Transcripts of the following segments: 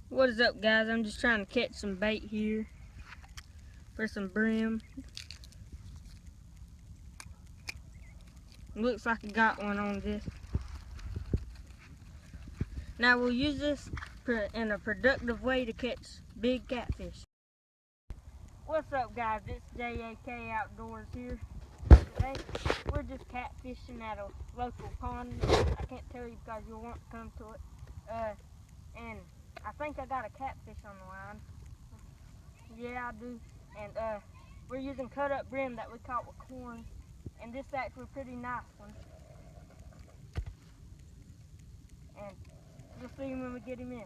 What is up, guys? I'm just trying to catch some bait here for some brim. Looks like I got one on this. Now we'll use this in a productive way to catch big catfish. What's up, guys? It's J.A.K Outdoors here. Today we're just catfishing at a local pond. I can't tell you because you'll want to come to it. And I think I got a catfish on the line. Yeah, I do. And we're using cut up brim that we caught with corn. And this is actually a pretty nice one. And you'll see him when we get him in.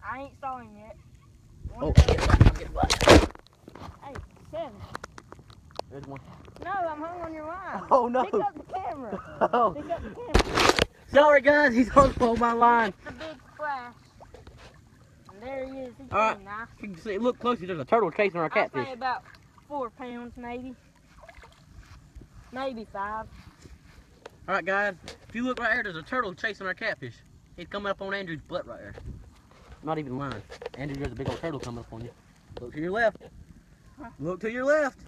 I ain't saw him yet. I'm getting black. Hey, 7. There's one. No, I'm hung on your line. Oh no. Pick up the camera. Oh. Pick up the camera. Sorry guys, he's hung on my line. The big splash. And there he is. He's All right. pretty nice. You can see, look closely, there's a turtle chasing our catfish. I'd say about 4 pounds, maybe. Maybe 5. Alright guys, if you look right here, there's a turtle chasing our catfish. He's coming up on Andrew's butt right there. Not even lying. Andrew, there's a big old turtle coming up on you. Look to your left. Huh? Look to your left.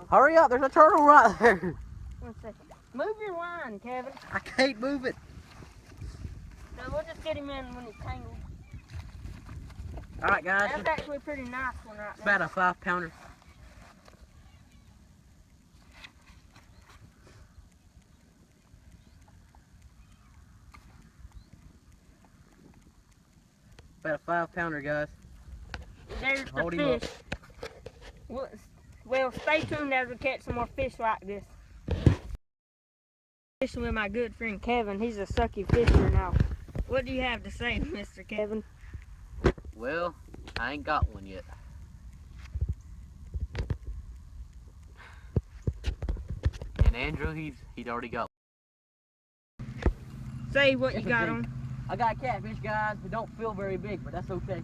Hurry up, there's a turtle right there. 1 second. Move your line, Kevin. I can't move it. So we'll just get him in when he's tangled. Alright guys. That's actually a pretty nice one right It's now. about a 5-pounder. About a 5-pounder, guys. There's the Hold him up. fish. Well, stay tuned as we catch some more fish like this. Fishing with my good friend Kevin. He's a sucky fisher now. What do you have to say, Mr. Kevin? Well, I ain't got one yet. And Andrew, he'd already got one. Say what you got on. I got catfish, guys. It don't feel very big, but that's okay.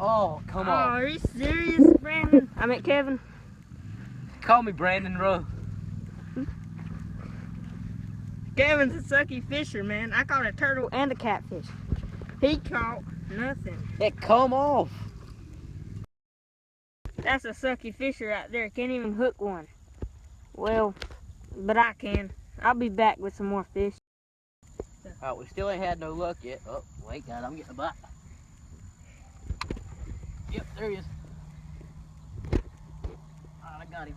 Oh, come Oh, on. are you serious, Brandon? I meant Kevin. Call me Brandon Rowe. Kevin's a sucky fisher, man. I caught a turtle and a catfish. He caught nothing. It come off. That's a sucky fisher right there. Can't even hook one. Well, but I can. I'll be back with some more fish. Alright, we still ain't had no luck yet. Oh, wait, guys, I'm getting a bite. Yep, there he is. Alright, I got him.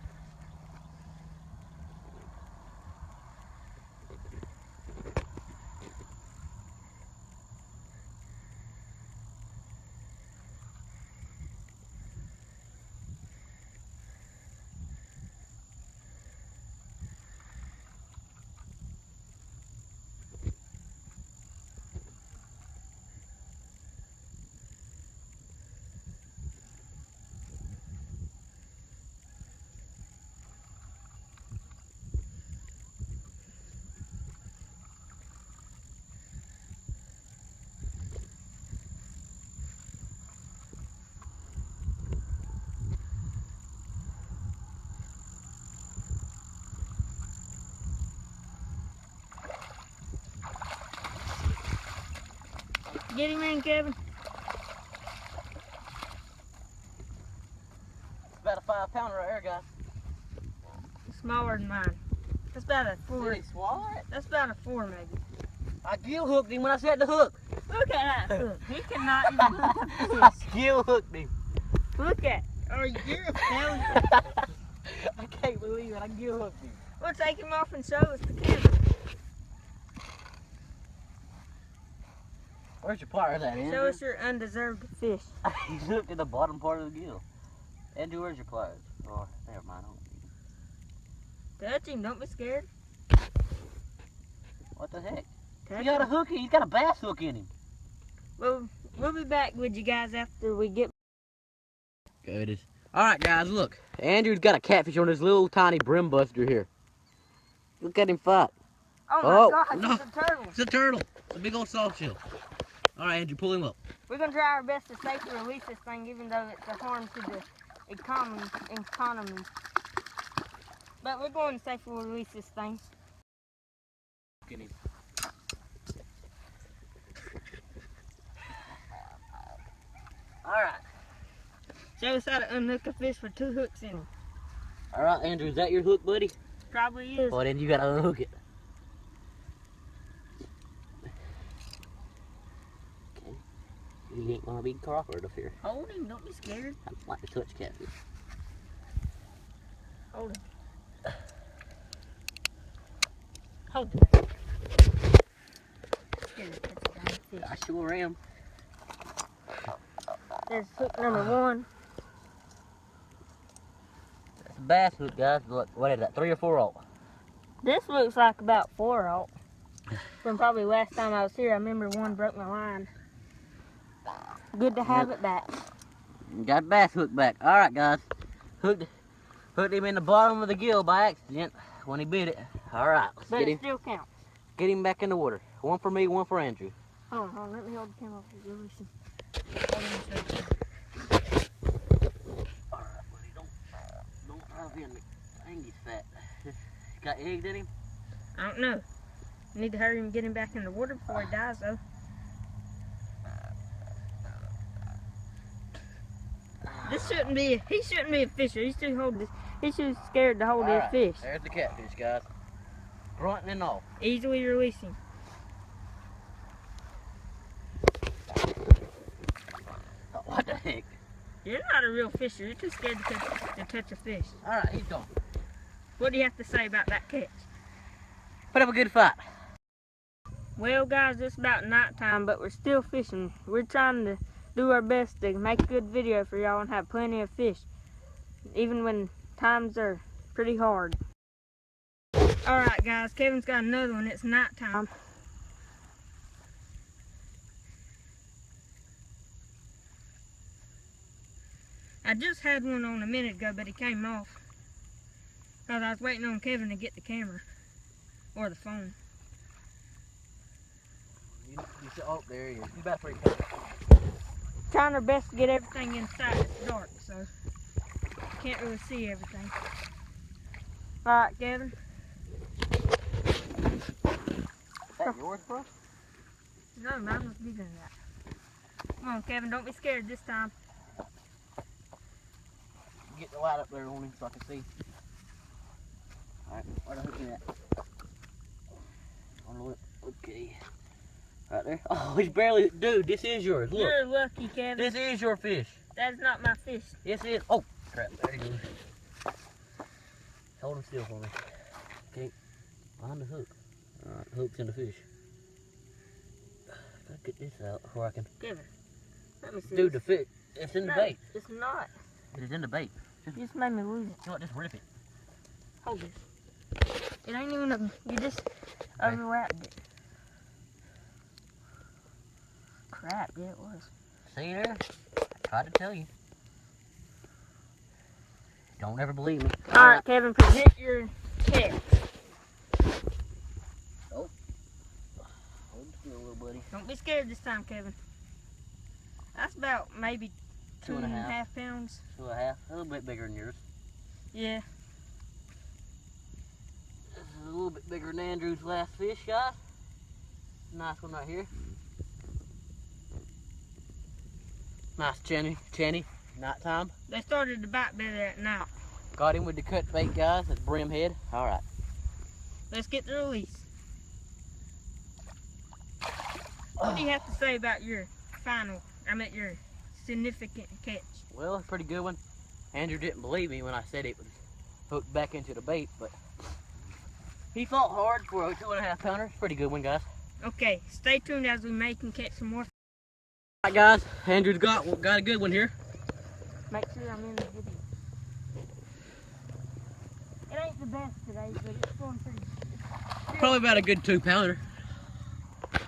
Get him in, Kevin. It's about a 5-pounder right here, guys. Smaller than mine. That's about a 4. Did he swallow it? That's about a 4, maybe. I gill hooked him when I said to hook. Look at that hook. He cannot even hook a I fish. gill hooked him. Look at. Oh, you're a failure. I can't believe it. I gill hooked him. We'll take him off and show us the camera. Where's your pliers at, Andrew? Show us your undeserved fish. He's hooked in the bottom part of the gill. Andrew, where's your pliers? Oh, never mind. I don't need them. Touch him. Don't be scared. What the heck? Touch He got a him. hook. He's got a bass hook in him. Well, we'll be back with you guys after we get. Good as. All right, guys, look. Andrew's got a catfish on his little tiny brim buster here. Look at him fight. Oh my Oh, God! no. It's a turtle. It's a turtle. It's a big old soft shell. All right, Andrew, pull him up. We're gonna try our best to safely release this thing, even though it's a harm to the economy. But we're going to safely release this thing. Get him. All right. Show us how to unhook a fish with 2 hooks in it. All right, Andrew, is that your hook, buddy? Probably is. Well, then you gotta unhook it. Okay. You ain't gonna be Crawford up here. Hold him, don't be scared. I don't like to touch catfish. Hold him. Hold him. Scared to catch a giant fish. I sure am. There's hook number 1. That's a bass hook, guys. Look, what is that, 3 or 4 aught? This looks like about 4 aught. From probably last time I was here, I remember one broke my line. Good to have it back. Got a bass hook back. All right, guys. Hooked him in the bottom of the gill by accident when he bit it. All right, let's But get it him. still counts. Get him back in the water. 1 for me, 1 for Andrew. Hold on, let me hold the camera for you. Listen. Hold on, show you. All right, buddy, don't dive in me. Dang, he's fat. Got eggs in him? I don't know. Need to hurry and get him back in the water before he dies, though. He shouldn't be a fisher. He's too scared to hold his fish. There's the catfish, guys. Grunting and all. Easily releasing. Oh, what the heck? You're not a real fisher. You're too scared to touch a fish. All right, he's gone. What do you have to say about that catch? Put up a good fight. Well, guys, it's about nighttime, but we're still fishing. We're trying to do our best to make a good video for y'all and have plenty of fish, even when times are pretty hard. Alright, guys, Kevin's got another one. It's nighttime. I just had one on a minute ago, but he came off because I was waiting on Kevin to get the camera or the phone. You sit up there. You about 3 Trying our best to get everything inside. It's dark, so can't really see everything. Alright, Kevin. Is that yours, bro? No, mine was bigger than that. Come on, Kevin, don't be scared this time. Get the light up there on him so I can see. Alright, where the hook is at? On the lip. Okay. Right there. Oh, he's barely. Dude, this is yours. Look. You're lucky, Kevin. This is your fish. That is not my fish. Yes, it is. Oh, crap. There he goes. Hold him still for me. Okay. Find the hook. Alright, the hook's in the fish. Gotta get this out before I can. Kevin, let me see. Dude, this. the fish. It's in the No, bait. it's not. It is in the bait. You just made me lose it. You know what? Just rip it. Hold this. It ain't even a. You just overwrapped it. Crap, yeah, it was. See there? I tried to tell you. Don't ever believe me. Alright, Kevin, present your catch. Oh. Hold still, little buddy. Don't be scared this time, Kevin. That's about maybe 2.5 pounds. 2.5. A little bit bigger than yours. Yeah. This is a little bit bigger than Andrew's last fish, guys. Nice one right here. Nice chinny, nighttime. They started to bite better at night. Got him with the cut bait, guys. That's brim head. All right. Let's get the release. What do you have to say about your your significant catch? Well, it's a pretty good one. Andrew didn't believe me when I said it was hooked back into the bait, but he fought hard for a 2.5 pounder. Pretty good one, guys. Okay, stay tuned as we make and catch some more. Alright, guys. Andrew's got a good one here. Make sure I'm in the video. It ain't the best today, but it's going pretty good. Probably about a good 2 pounder.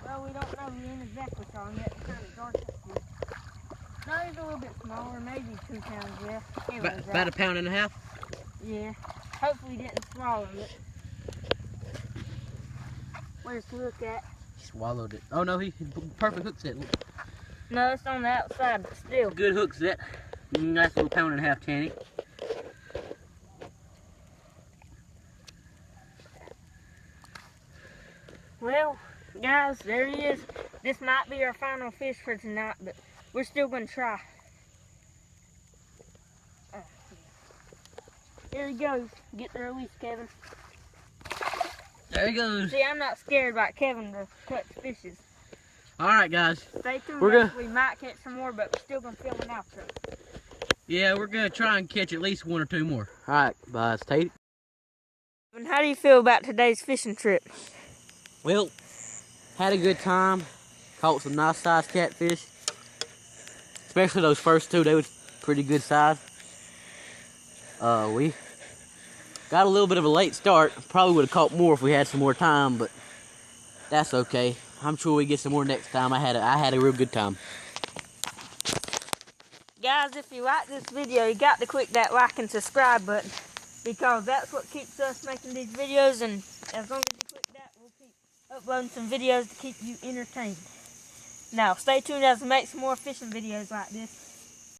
Well, we don't know. We ain't exactly saw him yet. It's kind of dark up here. No, he's a little bit smaller, maybe 2 pounds, yeah. About 1.5 pounds. Yeah. Hopefully he didn't swallow it. Where's the hook at? He swallowed it. Oh no, he perfect hook set. Look. No, it's on the outside, but still. Good hook set. Nice little £1.5 tanny. Well, guys, there he is. This might be our final fish for tonight, but we're still going to try. Here he goes. Get the release, Kevin. There he goes. See, I'm not scared about Kevin to catch fishes. All right, guys. Stay tuned. We're We might catch some more, but we're still going to film an outro. Yeah, we're going to try and catch at least 1 or 2 more. All right, bye. Stay. And how do you feel about today's fishing trip? Well, had a good time. Caught some nice sized catfish. Especially those first 2, they was pretty good size. We got a little bit of a late start. Probably would have caught more if we had some more time, but that's okay. I'm sure we get some more next time. I had a real good time. Guys, if you like this video, you got to click that like and subscribe button, because that's what keeps us making these videos, and as long as you click that, we'll keep uploading some videos to keep you entertained. Now, stay tuned as we make some more fishing videos like this.